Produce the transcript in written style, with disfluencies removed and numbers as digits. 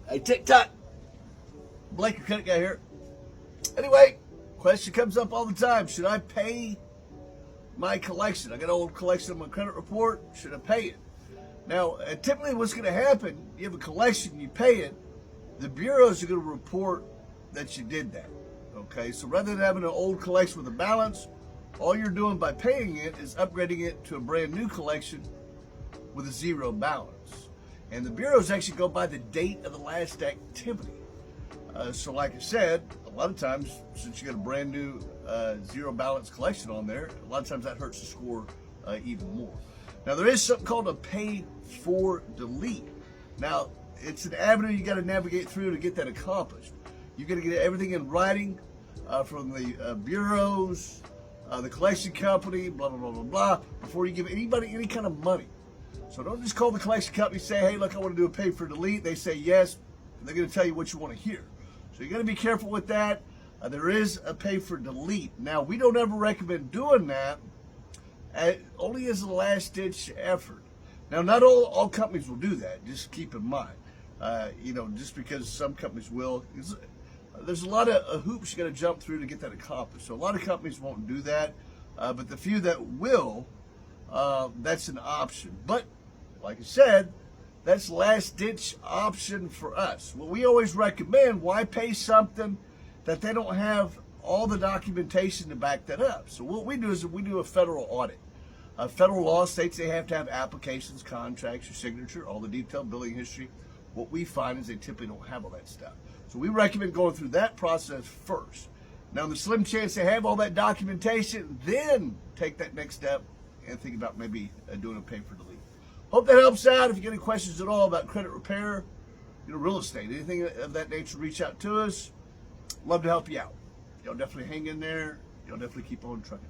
Hey, TikTok. Blake, your credit guy here. Anyway, question comes up all the time. Should I pay my collection? I got an old collection on my credit report. Should I pay it? Now, typically what's going to happen, you have a collection, you pay it, the bureaus are going to report that you did that. Okay, so rather than having an old collection with a balance, all you're doing by paying it is upgrading it to a brand new collection with a zero balance. And the bureaus actually go by the date of the last activity. So like I said, a lot of times, since you got a brand new zero balance collection on there, a lot of times that hurts the score even more. Now there is something called a pay for delete. Now it's an avenue you got to navigate through to get that accomplished. You got to get everything in writing from the bureaus, the collection company, blah, blah, blah, blah, blah, before you give anybody any kind of money. So don't just call the collection company and say, hey, look, I want to do a pay for delete. They say yes, and they're going to tell you what you want to hear. So you got to be careful with that. There is a pay for delete. Now, we don't ever recommend doing that, only as a last-ditch effort. Now, not all companies will do that. Just keep in mind. Just because some companies will, there's a lot of hoops you got to jump through to get that accomplished. So a lot of companies won't do that, but the few that will, that's an option. But like I said, that's last-ditch option for us. What we always recommend, why pay something that they don't have all the documentation to back that up? So what we do is we do a federal audit. Federal law states they have to have applications, contracts, your signature, all the detailed billing history. What we find is they typically don't have all that stuff. So we recommend going through that process first. Now, in the slim chance they have all that documentation, then take that next step and think about maybe doing a pay for delete. Hope that helps out. If you get any questions at all about credit repair, real estate, anything of that nature, reach out to us. Love to help you out. Y'all definitely hang in there. Y'all definitely keep on trucking.